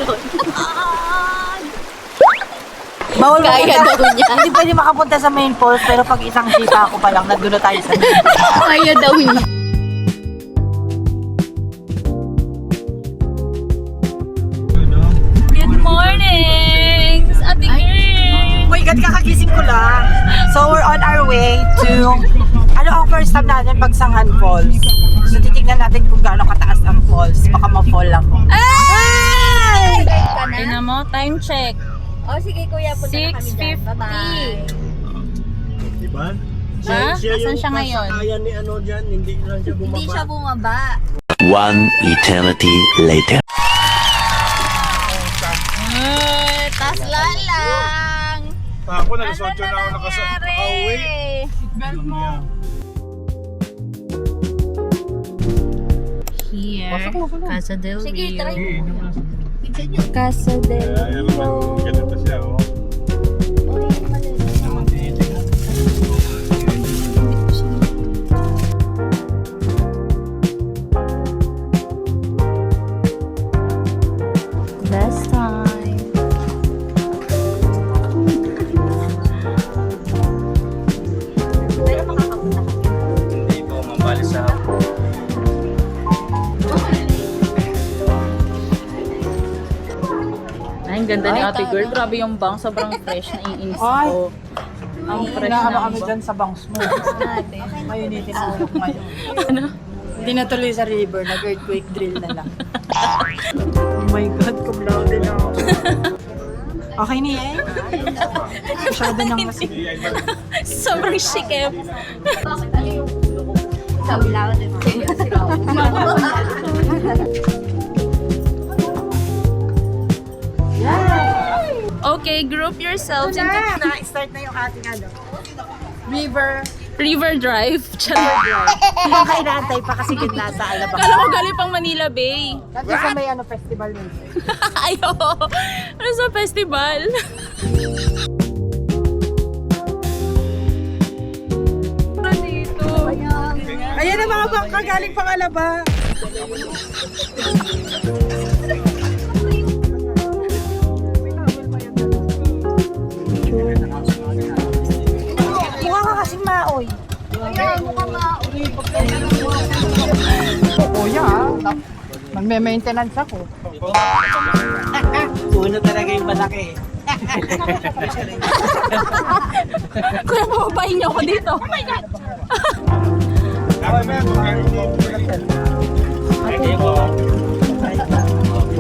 ron. Bawal Kaya mapunta. daw niya. Hindi pwede makapunta sa main falls, pero pag isang sita ako pa lang, nandun na tayo sa main. Kaya daw niya. Good morning! Ate Girl! Oh my God, kakagising ko lang. So, we're on our way to, ano ang first stop natin, Bagsangan Falls. So, titignan natin kung gaano kataas ang falls. Baka ma-fall lang. Ay! Ka na? Tingnan mo, time check. Oh, sige kuya, punta na kami dyan. 6:50. Bye-bye. Diba? Ha? Siya Asan yung siya ngayon? kasakayan ni ano dyan, hindi lang siya bumaba. Hindi siya bumaba. One eternity later. Tasla lang. Ako, nalasotyo na ako nakauwi. Here, Casa del Sige, Rio. try mo. Casa del Rio. Ganito siya, oh. Best time. Pero makakapunta kami. Hindi po mabali sa Ay, ang ganda ni Ate Girl. Grabe yung bang. Sobrang fresh na iinis Ay. ko. Ang fresh Inaano na kami bang. dyan sa bangs mo. Mayunitin ang ulo ko ngayon. Hindi na tuloy sa river, nag-earthquake drill na lang. Oh my God, kumlaw din ako. Okay na yan? Masyado niyang kasi. Sobrang sikip. Sabi lang, di ba? Okay, group yourselves into Na-start na yung ating ano, River Drive. Charot. Hindi ka inaantay pa kasi gitna sa alabang. Kala ko galing pang Manila Bay. Kasi sa may ano, festival minsan. Ayo. Ano sa festival? Dito. Ayan ang mga bangka galing pang alaba. Mukha ka kasing maoy. Kaya mukha mauwi. Kuya, magme-maintenance ako. Uno talaga yung malaki. Kuya, papapahin niyo ako dito. Oh my God!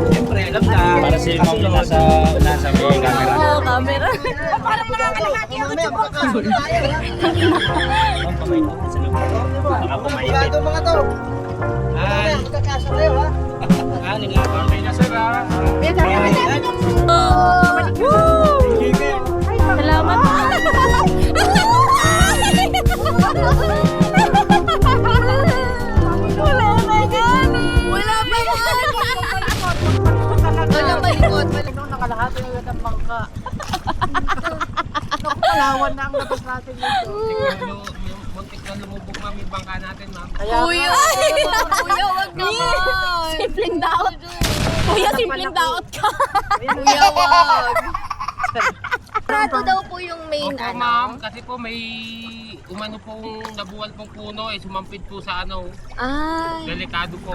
Siyempre, alam na. Para sa yung mga nasa may camera. Oo, camera. Parang nakakalahati ako sa bangka. Ako maipit. mga to. Magkakasya kayo ha. Nilabang may nasara. Salamat. Wala pa yan. Wala malikot. Nung nakalahati na lang ang bangka. Naku, Palawan na ang labas natin dito. Muntik na lumubog mami bangka natin, ma'am. Kaya Kuya, kuya, wag naman. Simpleng daot. Kuya, simpleng daot ka. Kuya, wag. Sarado daw po yung main Opo ma'am, ano. kasi po may umano pong nabuwal pong puno sumampid po sa Ay. delikado po.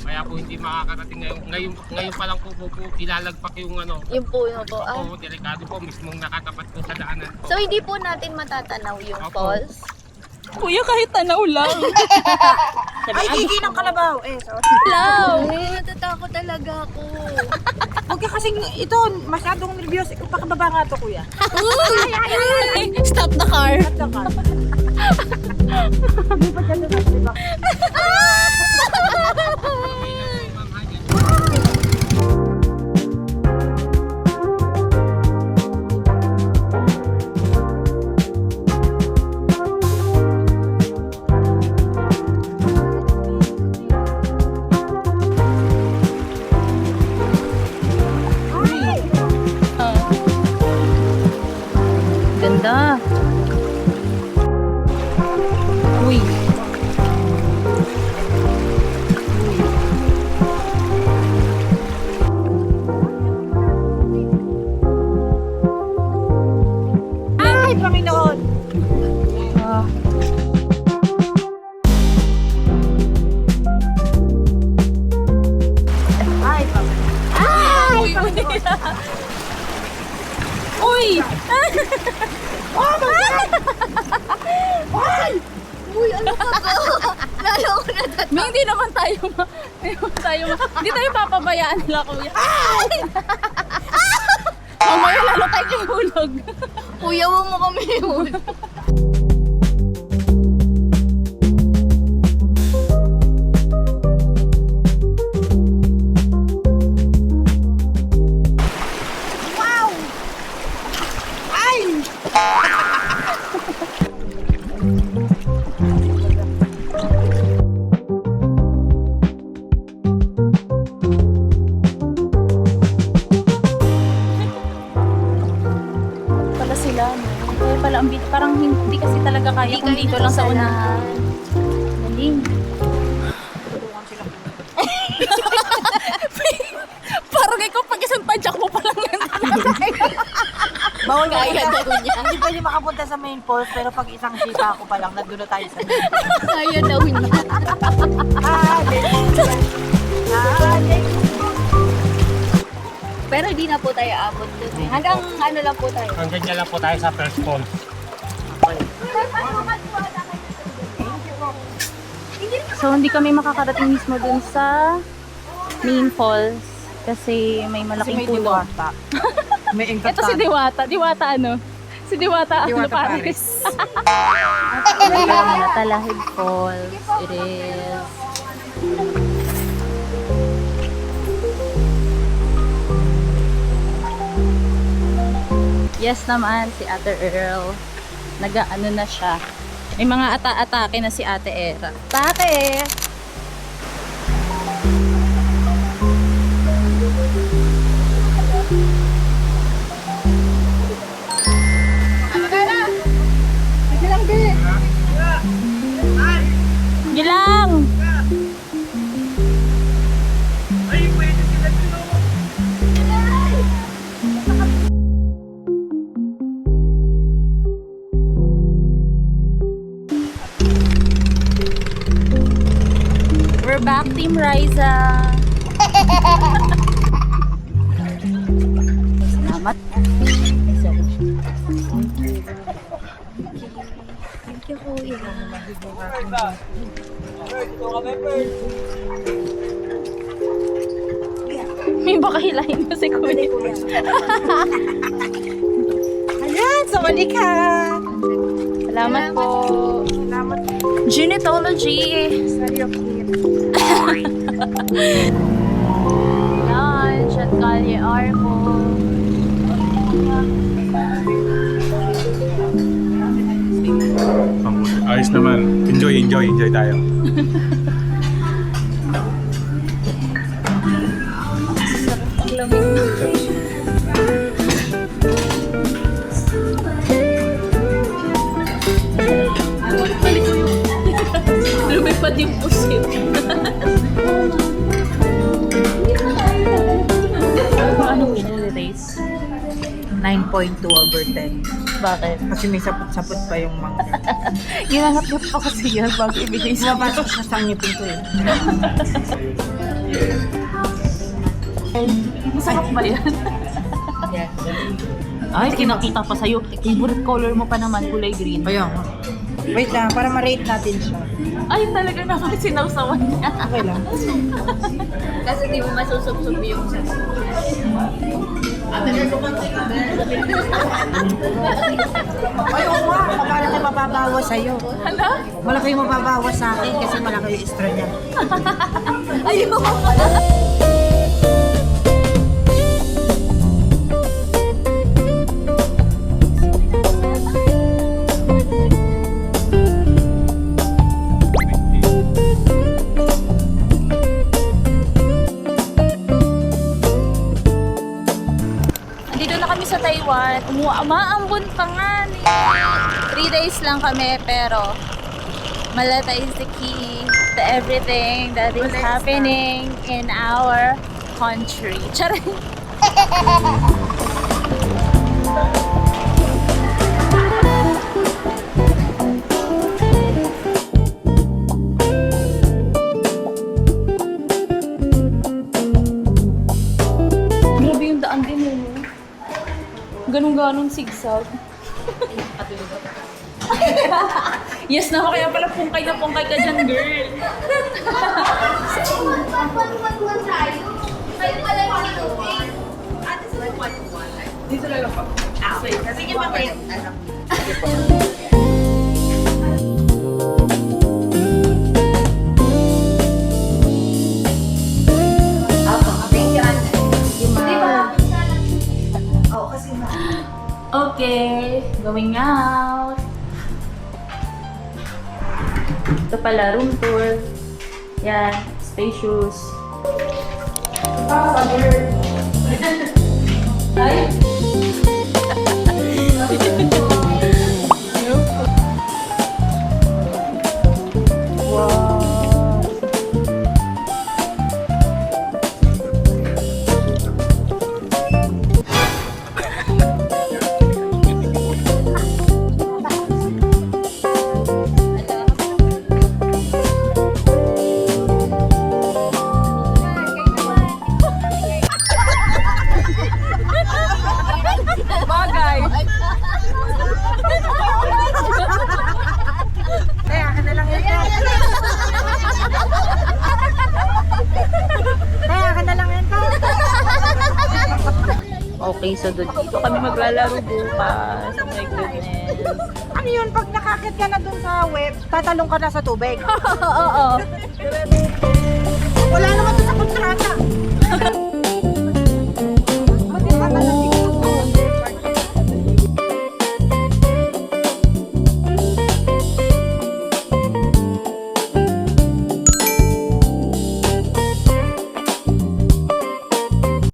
Kaya po hindi makakarating ngayon pa lang po kilalagpak yung Yung puno po. Ah. po, delikado po mismong nakatapat po sa daanan po. So hindi po natin matatanaw yung Opo. falls. Kuya, kahit tanaw lang. Ay, gigi ng kalabaw. Sorry. Hello. Natatakot talaga ako. Huwag ka kasing ito, masyadong nervyos. Pakababa nga to, kuya. Stop the car. At saka. Hindi pa dyan na, diba? Ganda. Uy. Uy! Uy, ano ka ba? Lalo ko na May hindi naman tayo hindi tayo papabayaan nila, kuya. Mamaya lalo tayo ihulog. Kuya, huwag mo kami yun. Pala sila, no? Kaya pala, parang hindi kasi talaga kaya kung dito lang sa unahan. Galing. Parang ikaw pag isang tadyak mo pa lang yan. Bawal Kaya daw niya. Hindi pwede makapunta sa main falls, pero pag isang sita ako pa lang, nandun na tayo sa main falls. Kaya daw niya. Pero di na po tayo abot doon eh. Hanggang ano lang po tayo. Hanggang dyan lang po tayo sa first falls. So, hindi kami makakarating mismo dun sa main falls kasi may Kasi malaking may puno. diwata. May engkatan. Ito si Diwata. Diwata ano? Si Diwata, ano, Diwata Paris. Talahib Falls. It is. Yes naman, si Ate Earl. Nag-ano na siya. May mga ata-atake na si Ate Era. Atake! Gilang! We're back, Team Riza. Salamat. Thank you, kuya. May baka hilahin mo si Kuya. Ayan, sumali ka! Salamat po. Salamat. Genetology. Lunch at Calle Arco. Ayos naman. Enjoy tayo. Lumipad yung pusit. Ano mo siya race? 9.2 over 10. Bakit? Kasi may sapot-sapot pa yung mangga. Ginangat-ngat pa kasi yan bago ibigay sa Pumapasok sa sangipin ko eh. Masarap ba yan? Ay, kinakita pa sa'yo. Favorite color mo pa naman, kulay green. Ayun. Wait lang, para ma-rate natin siya. Ay, talaga naman sinawsawan niya. Okay lang. Kasi di mo masusubsub yung sa Ay, oo nga. Malaki mababawas sa'yo. Ano? Malaki yung mababawas sa akin kasi malaki yung extra niya. Ayun! Nandito na kami sa Taiwan. Umaambon pa nga. 3 days lang kami pero Malata is the key to everything that is happening in our country. Charay! Grabe yung daan ganun-ganun sigsag. Yes na, kaya pala pungkay na pungkay ka dyan, girl. Pagpagpagpag tayo. Kayo pala yung tubig. Dito na lang po. Sige, bakit? Okay, going out. Ito pala, room tour. Yan, spacious. Ay! Wow! Bagay! Kaya ka na lang yan. Kaya ka na lang yan. Okay, so dito kami maglalaro bukas. Oh my goodness. Ano yun? Pag nakakit ka na dun sa web, tatalong ka na sa tubig. Oo. Wala naman dun sa kontrata.